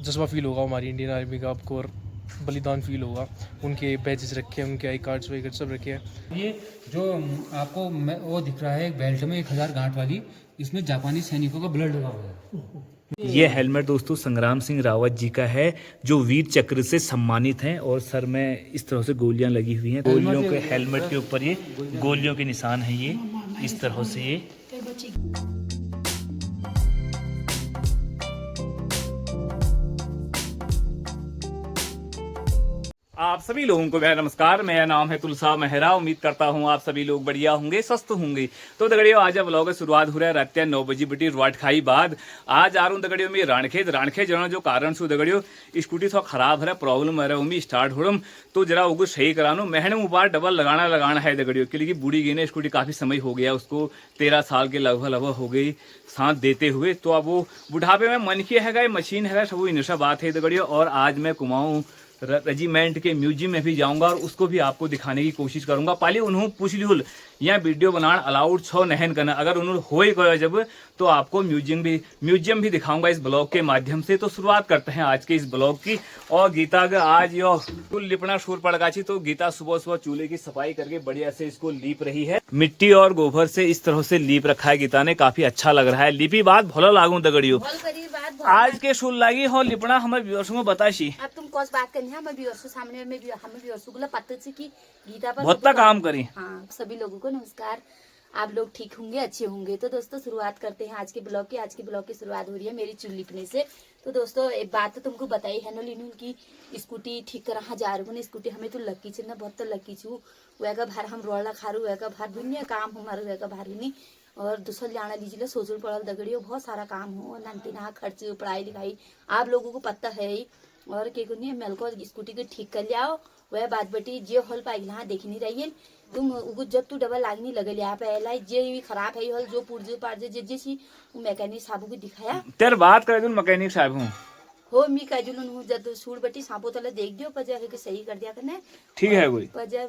जज्बा फील होगा हमारी इंडियन आर्मी का आपको, और बलिदान फील होगा। उनके बैजेस रखे हैं, उनके आई कार्ड्स वगैरह सब रखे हैं। ये जो आपको वो दिख रहा है बेल्ट में 1000 गांठ वाली, इसमें जापानी सैनिकों का ब्लड लगा हुआ है। ये हेलमेट दोस्तों संग्राम सिंह रावत जी का है, जो वीर चक्र से सम्मानित हैं, और सर में इस तरह से गोलियां लगी हुई हैं। गोलियों के हेलमेट के ऊपर ये गोलियों के निशान हैं, ये इस तरह से ये। आप सभी लोगों को मेरा नमस्कार। मेरा नाम है तुलसा मेहरा। उम्मीद करता हूँ आप सभी लोग बढ़िया होंगे, स्वस्थ होंगे। तो दगड़ियों आज ब्लॉग की शुरुआत हो रहा है रात 9 बजे बटी रुआट खाई बाद। आज आ रहा हूँ दगड़ियों में रानखेत जाना जो कारण से दगड़ियों स्कूटी थोड़ा खराब है, प्रॉब्लम है उम्मीद स्टार्ट हो रहा तो जरा वो सही करानो। मैंने ऊपर डबल लगाना है दगड़ियों के लिए, बूढ़ी गई ना स्कूटी, काफी समय हो गया उसको, 13 साल के लगभग हो गई साथ देते हुए। तो अब वो बुढ़ापे में मन की है मशीन है सब इनसा बात है दगड़ियों। और आज मैं कुमाऊं रेजिमेंट के म्यूजियम में भी जाऊंगा और उसको भी आपको दिखाने की कोशिश करूंगा। पहले उन्होंने पूछ लियो यहाँ वीडियो बनाना अलाउड छो नहन करना, अगर उन्होंने हो ही गया जब तो आपको म्यूजियम भी दिखाऊंगा इस ब्लॉग के माध्यम से। तो शुरुआत करते हैं आज के इस ब्लॉग की। और गीता का आज यो कुल लिपना शूर पड़गाची, तो गीता सुबह सुबह चूल्हे की सफाई करके बढ़िया से इसको लीप रही है। मिट्टी और गोबर से इस तरह से लीप रखा है गीता ने, काफी अच्छा लग रहा है। लिपी बात भोला लागू दगड़ियो आज के शुरू लगी हो लिपना हमें व्यूअर्स को बताशी। अब तुम कौन बात करनी है, हमें व्यूअर्स को सामने में हमें व्यूअर्स को पता से कि गीता पर बहुत काम करी। हाँ, सभी लोगों को नमस्कार। आप लोग ठीक होंगे, अच्छे होंगे। तो दोस्तों शुरुआत करते हैं आज के ब्लॉग की। आज के ब्लॉग की शुरुआत हो रही है मेरी चुल लिपने से। तो दोस्तों एक बात तो तुमको बताई है ना, लीनू की स्कूटी ठीक करा जा रही स्कूटी हमें तो लकी छे ना, बहुत तो लकी छू वह भार हम रोड़ा खारू वह भार दुनिया काम हमारे वह भार नहीं। और दूसरा जाना लीजिए सोचल पड़ल दगड़ियों, बहुत सारा काम हो नंतीना खर्च पढ़ाई लिखाई आप लोगों को पता है ही। और के नहीं मेल को स्कूटी को ठीक कर लियाओ, वह बात बेटी जे हॉल पाएगी हाँ देख नहीं रही तुम जब तू डबल लागनी लगे लिया पहला जे भी खराब है हॉल जो पुर्जे पार्जे जे जैसी मैकेनिक साहब को दिखाया। तेरे बात करे तुम मैकेनिक साहब हूँ हो मी कह दूँ जब सूर बटी सांपो तले देख दियो पजा के सही कर दिया करने ठीक है कोई पजा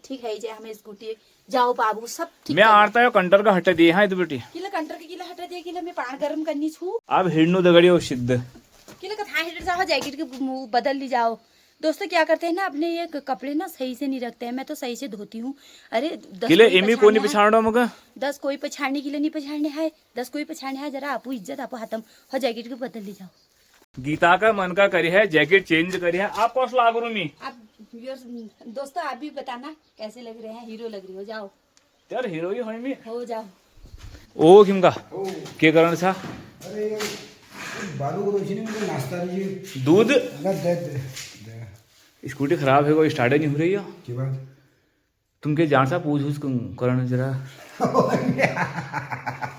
ठीक है जे हमें स्कूटी जाओ बाबू सब ठीक। मैं आड़ता है कंटर का हटा दिए हाँ बेटी किला कंटर के किला हटा दिया किला मैं पान गरम करनी छू अब हिड़नो दगड़ियो सिद्ध किला कथा हिट जाओ जैकेट के बदल ली जाओ। दोस्तों क्या करते हैं ना अपने ये कपड़े ना सही से नहीं रखते हैं, मैं तो सही से धोती हूँ। अरे 10 कोई पछाड़ो मगर 10 कोई पछाड़ने के लिए नहीं पछाड़ने है, 10 कोई पछाड़ने है जरा आपू इज्जत आपू हाथम हो जैकेट के बदल ली जाओ। गीता का मन का करी है जैकेट चेंज करी है। आप कौन लाग रूमी आप दोस्तों आप भी बताना कैसे लग रहे हैं, हीरो लग रही हो जाओ यार हीरो ही होई में हो जाओ। ओ किमका के कारण था बालू को रोशनी में नाश्ता लीजिए दूध दे स्कूटी खराब है वो स्टार्ट नहीं हो रही है की बात तुम के जान सा पूछ करण जरा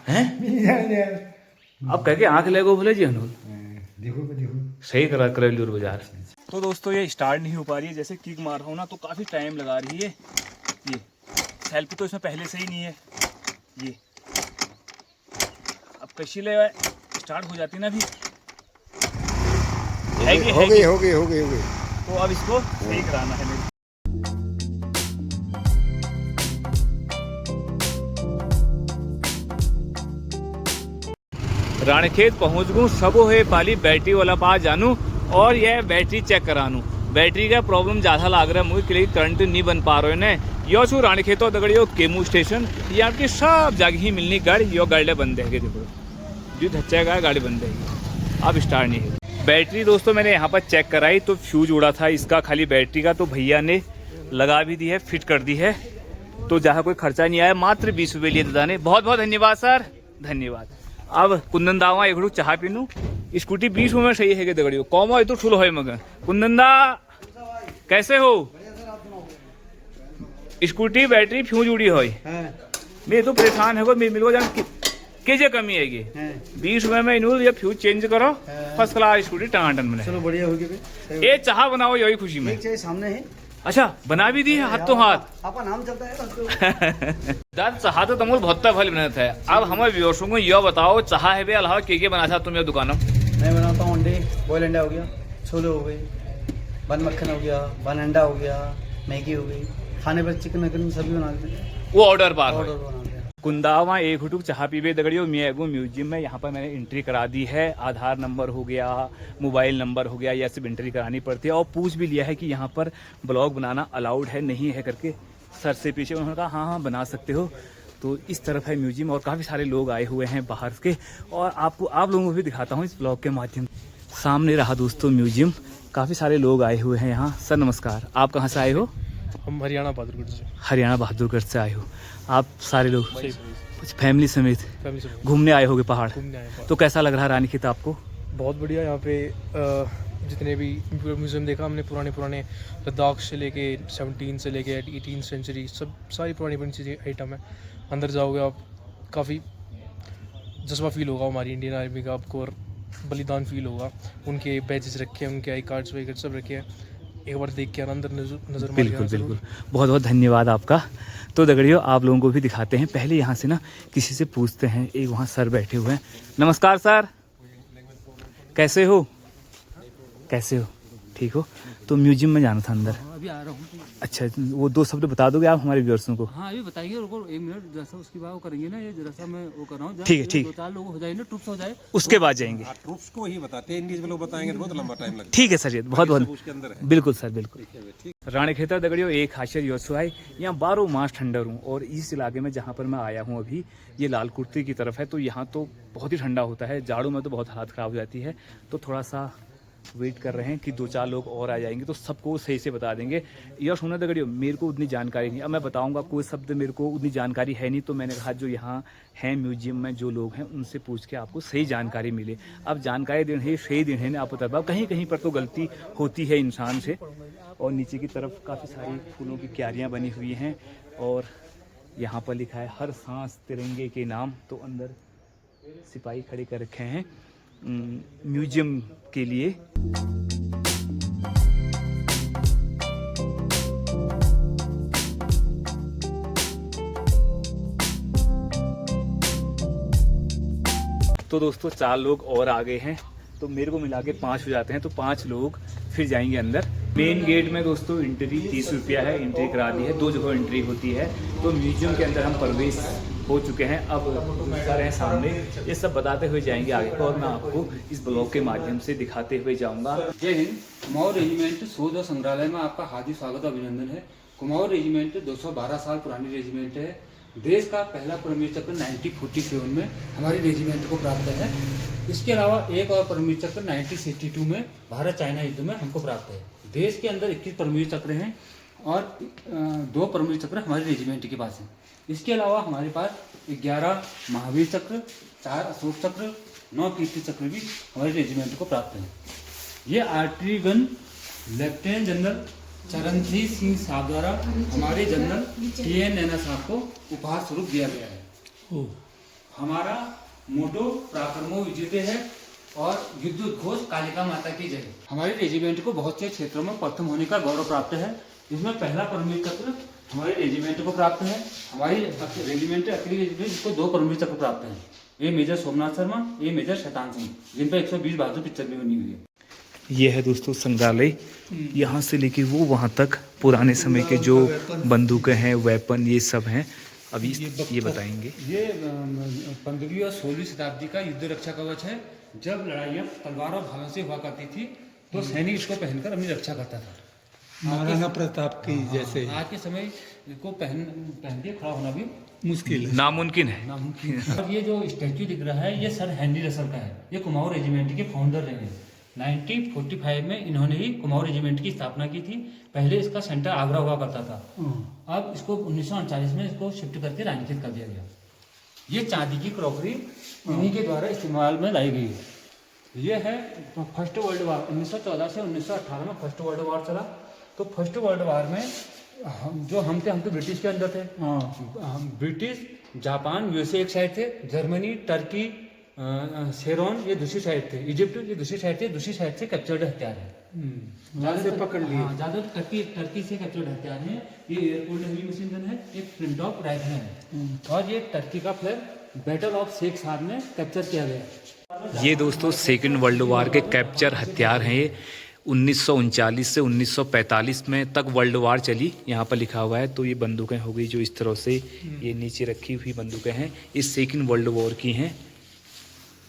हैं अब कह के आंख लगो बोले जी हनोल देखो सही कर लियो बाजार। तो दोस्तों ये स्टार्ट नहीं हो पा रही है, जैसे किक मार रहा हूँ ना तो काफी टाइम लगा रही है। ये सेल्फ तो इसमें पहले से ही नहीं है, ये अब कैसी ले स्टार्ट हो जाती ना भी हो गई तो अब इसको सही कराना है मेरे। रानीखेत पहुंच गूँ, सब है पाली बैटरी वाला पास जानू और यह बैटरी चेक करानू। बैटरी का प्रॉब्लम ज़्यादा लग रहा है मुझे, क्योंकि करंट नहीं बन पा रहे ने। यो छू रानीखेतो दगड़ियो केमू स्टेशन, ये आपकी सब जगह ही मिलनी गाड़ी, यो गाड़ी बंद है देखो जो धच्चा का गाड़ी बंद है, अब स्टार्ट नहीं है। बैटरी दोस्तों मैंने यहाँ पर चेक कराई तो फ्यूज उड़ा था इसका खाली बैटरी का, तो भैया ने लगा भी दी है, फिट कर दी है। तो जहाँ कोई खर्चा नहीं आया, मात्र 20 रुपये लिए दादा ने, बहुत बहुत धन्यवाद सर, धन्यवाद। अब कुंदन दावा एक चाह पीनू, स्कूटी 20 में सही है दगड़ियो कौम हो तो ठुलो है मगर। कुंदन दा कैसे हो? स्कूटी बैटरी फ्यूज उड़ी हो, मैं तो परेशान है मेरे को जान के कमी है 20 रुपए में इनू ये फ्यूज चेंज करो, फर्स्ट क्लास स्कूटी टनाटन में। चलो बढ़िया हो गया। ये चाह बनाओ यही खुशी में। सामने है अच्छा बना भी दी है हाथ तो हाथ आपका नाम चलता है दाद चाह तो तमुल बहुत फल बनता है। अब हमें व्यूअर्सों को यह बताओ चाह है अलावा के बना था तुम ये दुकान में? मैं बनाता हूँ अंडे, बॉयल अंडा हो गया, छोले हो गए, बन मक्खन हो गया, बन अंडा हो गया, मैगी हो गई, खाने पर चिकन वगैरह सभी बना देते हैं। वो ऑर्डर बार कुंदावा एक हुटुक चाह पीवे दगड़ियों मियागो म्यूजियम में यहाँ पर मैंने एंट्री करा दी है। आधार नंबर हो गया, मोबाइल नंबर हो गया, यह सब एंट्री करानी पड़ती है। और पूछ भी लिया है कि यहाँ पर ब्लॉग बनाना अलाउड है नहीं है करके। सर से पीछे उन्होंने कहा हाँ बना सकते हो। तो इस तरफ है म्यूजियम और काफ़ी सारे लोग आए हुए हैं बाहर के, और आप लोगों को भी दिखाता हूँ इस ब्लॉग के माध्यम से। सामने रहा दोस्तों म्यूजियम, काफ़ी सारे लोग आए हुए हैं यहाँ। सर नमस्कार, आप कहाँ से आए हो? हम हरियाणा बहादुरगढ़ से। हरियाणा बहादुरगढ़ से आए हो आप सारे लोग? कुछ फैमिली समेत फैमिली से घूमने आए होगे पहाड़? घूमने आए हैं। तो कैसा लग रहा है रानीखेत आपको? बहुत बढ़िया। यहाँ पे जितने भी म्यूजियम देखा हमने, पुराने लद्दाख से लेके 17 से लेके 18 सेंचुरी, सब सारी पुरानी चीज़ें आइटम है। अंदर जाओगे आप, काफ़ी जज्बा फील होगा हमारी इंडियन आर्मी का आपको, और बलिदान फील होगा। उनके बैजेस रखे हैं, उनके आई कार्ड्स वगैरह सब रखे हैं। एक बार देख के अंदर नजर बिल्कुल बिल्कुल, बहुत बहुत धन्यवाद आपका। तो दगड़ियों आप लोगों को भी दिखाते हैं। पहले यहाँ से ना किसी से पूछते हैं। एक वहाँ सर बैठे हुए हैं। नमस्कार सर, कैसे हो? कैसे हो? ठीक हो? तो म्यूजियम में जाना था अंदर। अभी आ रहा हूँ। अच्छा, वो 2 शब्द बता दोगे आप हमारे व्यूअर्सों को? हाँ अभी बताइए, रुको 1 मिनट, जैसा उसकी बात वो करेंगे ना, ये जरा सा मैं वो कर रहा हूँ। ठीक है, ठीक। 2-4 लोग हो जाए ना, ट्रुप्स हो जाए, उसके बाद जाएंगे। ट्रूप्स को ही बताते हैं, इंडिविजुअल लोग बताएंगे तो बहुत लंबा टाइम लगेगा। ठीक है सर, ये बहुत बहुत उसके अंदर है। बिल्कुल सर, बिल्कुल। रानीखेत दगड़ियों एक खासियत योसुआई, यहाँ 12 मास ठंडा हूँ। और इस इलाके में जहाँ पर मैं आया हूँ अभी, ये लाल कुर्ती की तरफ है, तो यहाँ तो बहुत ही ठंडा होता है। जाड़ों में तो बहुत हालत ख़राब हो जाती है। तो थोड़ा सा वेट कर रहे हैं कि 2-4 लोग और आ जाएंगे तो सबको सही से बता देंगे। यह सुना दगड़ियों, मेरे को उतनी जानकारी नहीं। अब मैं बताऊंगा, कोई शब्द मेरे को उतनी जानकारी है नहीं, तो मैंने कहा जो यहाँ हैं म्यूजियम में जो लोग हैं उनसे पूछ के आपको सही जानकारी मिले। अब जानकारी देने है, सही देने है आप बता। कहीं कहीं पर तो गलती होती है इंसान से। और नीचे की तरफ काफ़ी सारी फूलों की क्यारियाँ बनी हुई हैं, और यहाँ पर लिखा है हर सांस तिरंगे के नाम। तो अंदर सिपाही खड़े कर रखे हैं म्यूजियम के लिए। तो दोस्तों 4 लोग और आ गए हैं, तो मेरे को मिला के 5 हो जाते हैं। तो 5 लोग फिर जाएंगे अंदर। मेन गेट में दोस्तों एंट्री 30 रुपया है, एंट्री करा दी है। 2 जगह एंट्री होती है। तो म्यूजियम के अंदर हम प्रवेश हो चुके हैं। अब सर हैं सामने, ये सब बताते हुए जाएंगे आगे को, और मैं आपको इस ब्लॉग के माध्यम से दिखाते हुए जाऊंगा। जय हिंद। कुमाऊं रेजिमेंट शोध और संग्रहालय में आपका हार्दिक स्वागत और अभिनंदन है। कुमाऊं रेजिमेंट 212 साल पुरानी रेजिमेंट है। देश का पहला परमवीर चक्र 1947 में हमारी रेजिमेंट को प्राप्त है। इसके अलावा एक और परमवीर चक्र 1962 में भारत चाइना युद्ध में हमको प्राप्त है। देश के अंदर 21 परमवीर चक्र हैं और 2 परमवीर चक्र हमारी रेजिमेंट के पास हैं। इसके अलावा हमारे पास 11 महावीर चक्र, 4 अशोक चक्र, 9 कीर्ति चक्र भी हमारे रेजिमेंट को प्राप्त हैं। ये artillery gun lieutenant general Charanjit Singh साहब द्वारा हमारे जनरल TN नैना साहब को उपहार स्वरूप दिया गया है। हमारा मोटो पराक्रमो विजयते है और युद्धोद्घोष कालिका माता की जय। हमारे रेजिमेंट को बहुत से क्षेत्रों में प्रथम होने का गौरव प्राप्त है। इसमें पहला परमवीर चक्र हमारे रेजिमेंट को प्राप्त है। हमारी रेजिमेंट अकेली रेजिमेंट जिसको 2 परमवीर चक्र प्राप्त है। ये मेजर सोमनाथ शर्मा, ये मेजर शैतान सिंह, जिन पर 120 बहादुर पिक्चर भी बनी हुई है। ये है दोस्तों संग्रहालय। यहाँ से लेके वो वहाँ तक पुराने समय के जो बंदूकें हैं, वेपन, ये सब हैं। अभी ये बताएंगे। ये 15वीं और 16वीं शताब्दी का युद्ध रक्षा कवच है। जब लड़ाइयाँ तलवार और भालों से हुआ करती थी तो सैनिक इसको पहनकर अपनी रक्षा करता था। महाराणा प्रताप की जैसे आज के समय को पहन के खड़ा होना भी मुश्किल है, नामुमकिन है। नामुमकिन है। और ये जो स्टैच्यू दिख रहा है, ये सर हेनरी रसल का है। ये कुमाऊं रेजिमेंट के फाउंडर रहे हैं। 1945 में इन्होंने ही कुमाऊं रेजिमेंट की स्थापना की थी। पहले इसका सेंटर आगरा हुआ करता था। अब इसको 1939 में इसको शिफ्ट करके रानीखेत कर दिया गया। ये चांदी की क्रॉकरी इन्हीं के द्वारा इस्तेमाल में लाई गई है। ये है फर्स्ट वर्ल्ड वार। 1914 से 1918 में फर्स्ट वर्ल्ड वार चला। तो फर्स्ट वर्ल्ड वार में हम तो ब्रिटिश के अंदर थे। हम ब्रिटिश, जापान, USA एक साइड थे, जर्मनी, टर्की, शेरोन ये दूसरी साइड थे, इजिप्ट ये दूसरी साइड थे। दूसरी साइड से कैप्चर्ड हथियार है, वहाँ से पकड़ लिए। ज़्यादा टर्की से कैप्चर्ड हथियार है। ये एयरपोर्ट हेवी मशीन गन है, एक फ्लिंट ऑफ राइफल है, और ये टर्की का फ्लैग बैटल ऑफ शेख साहब में कैप्चर किया गया। ये दोस्तों 2nd वर्ल्ड वार के कैप्चर हथियार हैं ये। 1939 से 1945 में तक वर्ल्ड वार चली, यहाँ पर लिखा हुआ है। तो ये बंदूकें हो गई जो इस तरह से ये नीचे रखी हुई बंदूकें हैं, इस सेकंड वर्ल्ड वॉर की हैं।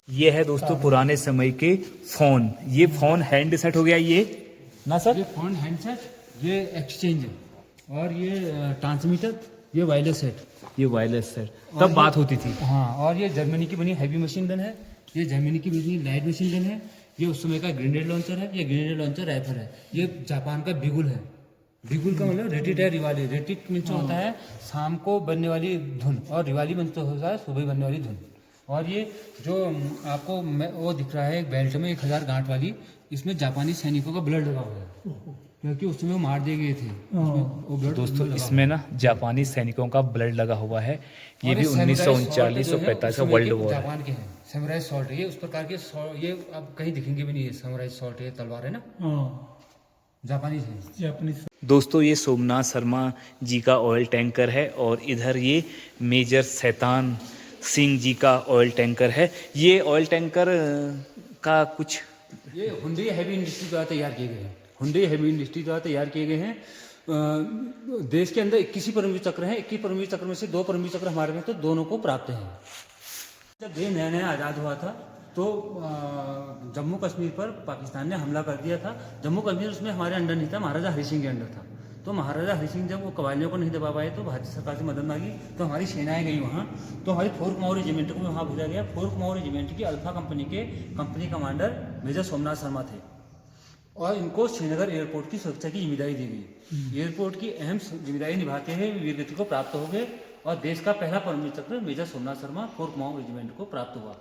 ये है दोस्तों पुराने समय के फ़ोन। ये फ़ोन हैंड सेट हो गया ये ना सर? ये फोन हैंडसेट, ये एक्सचेंज और ये ट्रांसमीटर, ये वायरलेस सेट। ये वायरलेस सेट तब बात होती थी। हाँ, और ये जर्मनी की बनी हैवी मशीन गन है, ये जर्मनी की बनी लाइट मशीन गन है, ये उस समय का ग्रेनेड लॉन्चर है, ये ग्रेनेड लॉन्चर राइफल है, ये जापान का बिगुल है। बिगुल का मतलब रेटिट है रिवाली। रेटिट मीन्स होता है शाम को बनने वाली धुन, और रिवाली मीन्स तो होता है सुबह बनने वाली धुन। और ये जो आपको वो दिख रहा है एक बेल्ट में 1000 गांठ वाली, इसमें जापानी सैनिकों का ब्लड लगा हुआ है, क्योंकि उस समय वो मार दिए गए थे। वो ब्लड दोस्तों इसमें ना जापानी सैनिकों का ब्लड लगा हुआ है। ये भी 1939-45 का वर्ल्ड वॉर है। जापान के हैं सैमुराई सॉल्ट, ये उस प्रकार के ये अब कहीं दिखेंगे भी नहीं। है सैमुराई सॉल्ट, ये तलवार है ना, जापानी है। जापानीज। दोस्तों ये सोमनाथ शर्मा जी का ऑयल टैंकर है, और इधर ये मेजर शैतान सिंह जी का ऑयल टैंकर है। ये ऑयल टैंकर का कुछ ये हुंडई हैवी इंडस्ट्री द्वारा तैयार किए गए हैं। हुंडई हैवी इंडस्ट्री द्वारा तैयार किए गए हैं। देश के अंदर 21 परमवीर चक्र हैं। 21 परमवीर चक्र में से 2 परमवीर चक्र हमारे में, तो दोनों को प्राप्त हैं। जब देश नया नया आज़ाद हुआ था तो जम्मू कश्मीर पर पाकिस्तान ने हमला कर दिया था। जम्मू कश्मीर उसमें हमारे अंडर नहीं था, महाराजा हरि सिंह के अंडर था। तो महाराजा हरि सिंह जब वो कबालियों को नहीं दबा पाए तो भारतीय सरकार से मदद मांगी, तो हमारी सेनाएं गई वहाँ। तो हमारी 4 कुमाऊं रेजिमेंट को वहाँ भेजा गया। 4 कुमाऊं रेजिमेंट की अल्फा कंपनी के company commander major Somnath Sharma थे, और इनको श्रीनगर एयरपोर्ट की सुरक्षा की जिम्मेदारी दी गई। एयरपोर्ट की अहम जिम्मेदारी निभाते हुए वीरगति को प्राप्त हो गए, और देश का पहला परमवीर चक्र मेजर सोमनाथ शर्मा 4 कुमाऊं रेजिमेंट को प्राप्त हुआ।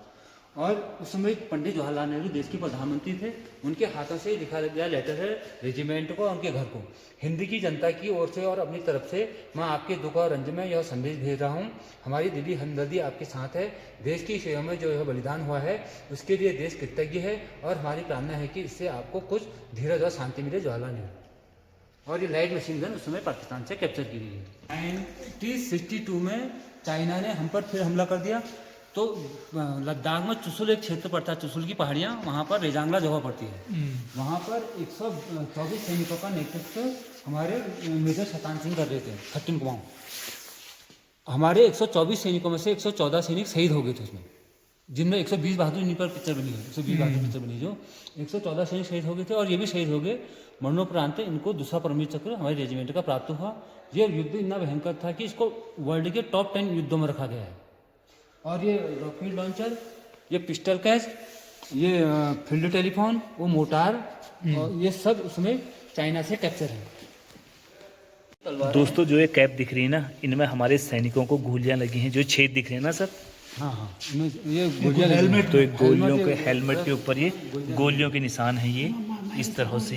और उस समय पंडित जवाहरलाल नेहरू देश के प्रधानमंत्री थे, उनके हाथों से लिखा गया लेटर है रेजिमेंट को और उनके घर को। हिंदी की जनता की ओर से और अपनी तरफ से मैं आपके दुख और रंज में यह संदेश भेज रहा हूँ। हमारी दिली हमदर्दी आपके साथ है। देश की सेवा में जो यह बलिदान हुआ है उसके लिए देश कृतज्ञ है, और हमारी कामना है कि इससे आपको कुछ धीरज और शांति मिले। जवाहरलाल नेहरू। और ये लाइट मशीन गन उस समय पाकिस्तान से कैप्चर की गई है। 1962 में चाइना ने हम पर फिर हमला कर दिया। तो लद्दाख में चुशुल एक क्षेत्र पड़ता है, चुशुल की पहाड़ियाँ, वहाँ पर रेजांगला जगह पड़ती है। वहाँ पर 124 सैनिकों का नेतृत्व हमारे मेजर शैतान सिंह कर रहे थे। 13 कुमाऊं हमारे 124 सैनिकों में से 114 सैनिक शहीद हो गए थे उसमें, जिनमें 120 बहादुर इन्हीं पर पिक्चर बनी है। 120 बहादुर पिक्चर बनी, जो 114 सैनिक शहीद हो गए थे, और ये भी शहीद हो गए। मरणोपरांत इनको दूसरा परमवीर चक्र हमारे रेजिमेंट का प्राप्त हुआ। ये युद्ध इतना भयंकर था कि इसको वर्ल्ड के टॉप 10 युद्धों में रखा गया है। और ये रॉकेट लॉन्चर, ये पिस्टल कैच, ये फील्ड टेलीफोन, वो मोटार, और ये सब उसमें चाइना से कैप्चर है। दोस्तों जो ये कैप दिख रही है ना, इनमें हमारे सैनिकों को गोलियां लगी हैं, जो छेद दिख रहे हैं ना सर। हाँ हाँ, ये हेलमेट, तो एक गोलियों के हेलमेट के ऊपर ये गोलियों के निशान है। ये इस तरह से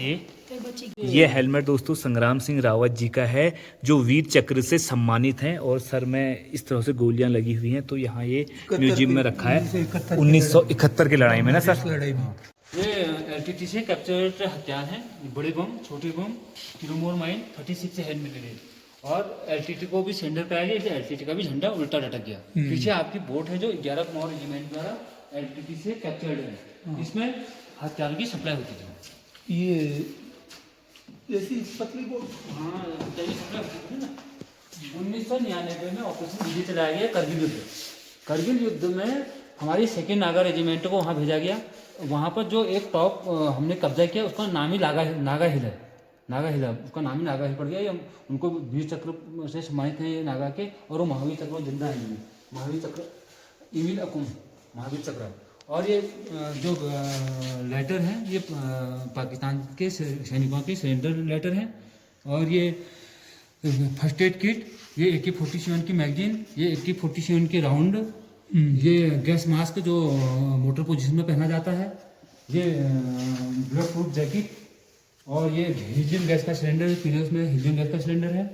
ये हेलमेट दोस्तों संग्राम सिंह रावत जी का है, जो वीर चक्र से सम्मानित हैं, और सर में इस तरह से गोलियां लगी हुई हैं। तो यहाँ ये म्यूजियम में रखा है 1971 की लड़ाई में ना सर। लड़ाई में ये एलटीटी से कैप्चर्ड हथियार हैं, बड़े बम, छोटे बम, किलोमोर माइन 36 हैंड मिलीमीटर। और एलटीटी को भी सेंडर कराया गया, इसलिए एलटीटी का भी झंडा उल्टा लटक गया। पीछे आपकी बोट है जो 11 कुमाऊं रेजिमेंट द्वारा एलटीटी से कैप्चर्ड है। इसमें हथियार की सप्लाई होती थी। ये ऐसी पतली बोट। हाँ, सप्लाई होती थी ना। 1999 में ऑपरेशन विजय चलाया गया करगिल युद्ध। करगिल युद्ध में हमारी 2nd नागा रेजिमेंट को वहाँ भेजा गया। वहाँ पर जो एक टॉप हमने कब्जा किया, उसका नाम ही नागा हिल है। नागा हिल है, उसका नाम ही नागा हिल पड़ गया। ये उनको वीर चक्र से सम्मानित है ये नागा के, और वो महावीर चक्र जिंदा है। महावीर चक्र इमिल अकुम महावीर चक्र। और ये जो लेटर हैं ये पाकिस्तान के सैनिकों के सरेंडर लेटर हैं। और ये फर्स्ट एड किट, ये AK-47 की मैगजीन, ये AK-47 के राउंड, ये गैस मास्क जो मोटर पोजीशन में पहना जाता है, ये ब्लड प्रूफ जैकेट, और ये हीलियम गैस का सिलेंडर, पीले उसमें हीलियम गैस का सिलेंडर है।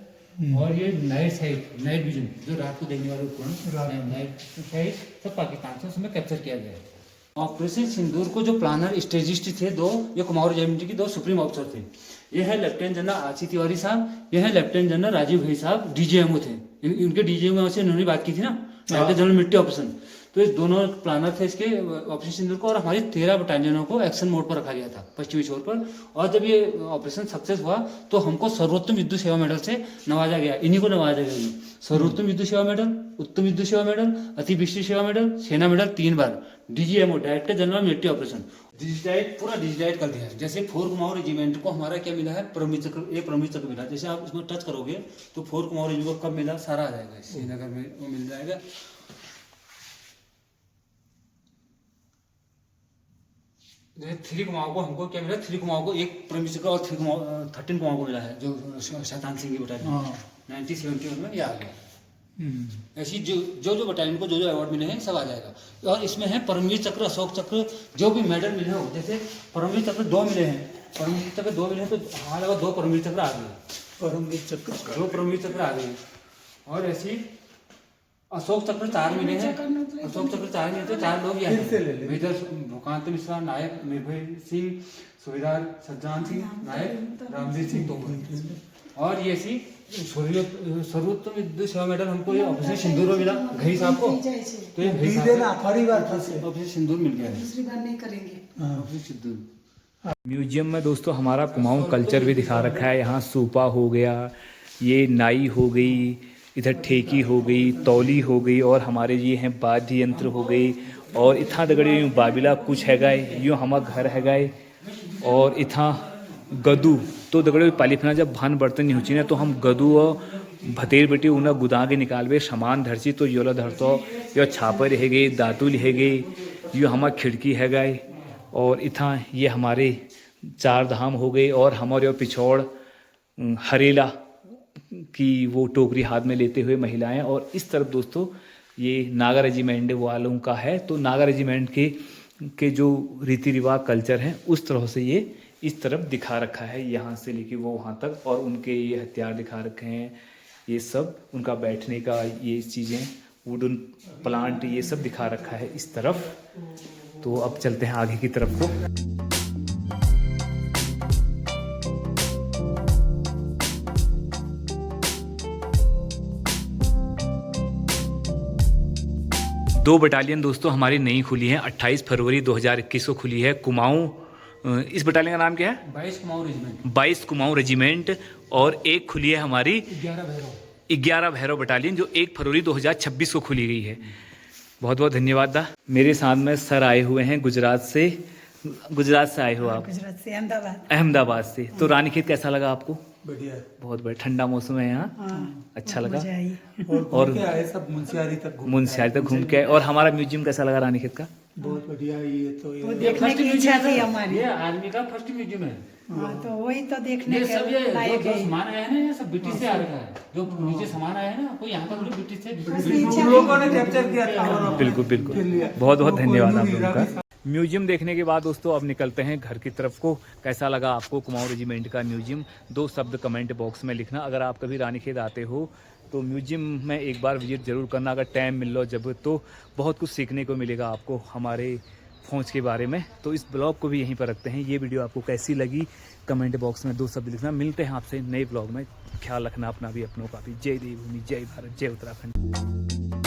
और ये नाइट साइट, नाइट विजन, जो रात को देखने वाले उपकरण, नाइट साइट, सब पाकिस्तान से उसमें कैप्चर किया गया है। ऑपरेशन सिंदूर को जो प्लानर स्ट्रेटेजिस्ट थे 2, ये कुमाऊं रेजिमेंट के 2 सुप्रीम ऑफिसर थे। ये है लेफ्टिनेंट जनरल आरसी तिवारी साहब, ये है लेफ्टिनेंट जनरल राजीव भाई साहब, DGMO थे। इनके DGMO से इन्होंने बात की थी ना, डायरेक्टर जनरल मिलिट्री ऑपरेशन। तो इस दोनों प्लानर थे इसके ऑपरेशन सिंदूर को, और हमारी 13 बटालियनों को एक्शन मोड पर रखा गया था पश्चिमी छोर पर। और जब ये ऑपरेशन सक्सेस हुआ तो हमको सर्वोत्तम युद्ध सेवा मेडल से नवाजा गया, इन्हीं को नवाजा गया। सर्वोत्तम युद्ध सेवा मेडल, उत्तम युद्ध सेवा मेडल, अति विशिष्ट सेवा मेडल, सेना मेडल 3 बार, DGMO director general military operation digitise, पूरा डिजिटाइज कर दिया है। जैसे 4 कुमाऊं रेजिमेंट को हमारा क्या मिला है, परमवीर चक्र, ये परमवीर चक्र मिला। जैसे आप इसमें टच करोगे तो 4 कुमाऊं रेजिमेंट को कब मिला, सारा आ जाएगा, श्रीनगर में वो मिल जाएगा। जैसे 3 कुमाऊं को हमको क्या मिला, 3 कुमाऊं को एक परमवीर चक्र और 13 कुमाऊं को मिला है, जो शैतान सिंह की बटालियन 1971 में ये आ गया। ऐसी जो बटालियन को जो अवार्ड मिले हैं सब आ जाएगा। और इसमें है परमवीर चक्र, अशोक चक्र, जो भी मेडल मिले हो। जैसे परमवीर चक्र 2 मिले हैं, परमवीर चक्र 2 मिले हैं तो हमारे पास 2 परमवीर चक्र आ गए, परमवीर चक्र 2 परमवीर चक्र आ गए। और ऐसी अशोक चक्र 4 मिले हैं, अशोक चक्र 4 मिले तो 4 लोग यहाँ हैं। मेजर भूकांत मिश्रा, नायक निर्भय सिंह, सूबेदार सज्जान सिंह, नायक रामवीर सिंह तोमर। और ये ऐसी सर्वोत्तम युद्ध सेवा मेडल हमको ये ऑपरेशन सिंदूर में मिला, घई साहब को। तो ये घई साहब देना आखिरी बार था से ऑपरेशन सिंदूर मिल गया है, दूसरी बार नहीं करेंगे। ऑपरेशन सिंदूर। म्यूजियम में दोस्तों हमारा कुमाऊं कल्चर भी दिखा रखा है। यहाँ सूपा हो गया, ये नाई हो गई, इधर ठेकी हो गई, तौली हो गई, और हमारे ये हैं वाद्य यंत्र हो गई। और इतना दगड़े यूँ बाबिला कुछ है गए, यूँ हमारा घर है गए। और इतना गदू तो दगड़े पालिफना जब भान बर्तन नहीं होची ना तो हम गदू और भतेर बेटी उन्हें गुदा के निकालवे सामान धरची तो योला धरतो, यो छापर रह गई, दातुल है गई, यो हमारा खिड़की है गए। और इतना ये हमारे 4 धाम हो गए। और हमारे पिछौड़ हरेला की वो टोकरी हाथ में लेते हुए महिलाएं। और इस तरफ दोस्तों ये नागा रेजिमेंट वालों का है, तो नागा रेजिमेंट के जो रीति रिवाज कल्चर हैं उस तरह से ये इस तरफ दिखा रखा है, यहाँ से लेके वो वहाँ तक। और उनके ये हथियार दिखा रखे हैं, ये सब उनका बैठने का, ये चीज़ें वुडन प्लांट, ये सब दिखा रखा है इस तरफ। तो अब चलते हैं आगे की तरफ को। दो बटालियन दोस्तों हमारी नई खुली है, 28 फरवरी 2021 को खुली है कुमाऊं। इस बटालियन का नाम क्या है? 22 कुमाऊं रेजिमेंट। 22 कुमाऊं रेजिमेंट। और एक खुली है हमारी 11 भैरव बटालियन, जो 1 फरवरी 2026 को खुली गई है। बहुत बहुत धन्यवाद दा। मेरे साथ में सर आए हुए हैं गुजरात से। गुजरात से आए हो आप? गुजरात से अहमदाबाद। अहमदाबाद से। तो रानीखेत कैसा लगा आपको? बढ़िया है। बहुत बढ़िया, ठंडा मौसम है यहाँ, हाँ, अच्छा लगा। मजा आई। और घूम के आए सब मुंशियारी तक मुंशियारी तक घूम के आए। और हमारा म्यूजियम कैसा लगा रानीखेत का? बहुत बढ़िया है। ये तो वो ये देखने की इच्छा थी हमारी। ये आर्मी का फर्स्ट म्यूजियम है। हाँ, तो वही तो देखने ये सब ये के लायक जो है। सामान आया है ना, ये सब ब्रिटिश से आ रखा है। जो नीचे सामान आया है ना, कोई यहाँ का थोड़ी ब्रिटिश से। उन लोगों ने कैप्चर किया था और बिल्कुल बिल्कुल, बहुत बहुत धन्यवाद आप लोगों का। म्यूजियम देखने के बाद दोस्तों अब निकलते हैं घर की तरफ को। कैसा लगा आपको कुमाऊं रेजिमेंट का म्यूजियम? 2 शब्द कमेंट बॉक्स में लिखना। अगर आप कभी रानीखेत आते हो तो म्यूजियम में एक बार विजिट जरूर करना, अगर टाइम मिल लो जब, तो बहुत कुछ सीखने को मिलेगा आपको हमारे फौज के बारे में। तो इस ब्लॉग को भी यहीं पर रखते हैं। ये वीडियो आपको कैसी लगी कमेंट बॉक्स में 2 शब्द लिखना। मिलते हैं आपसे नए ब्लॉग में। ख्याल रखना अपना भी, अपनों का भी। जय देवभूमि, जय भारत, जय उत्तराखंड।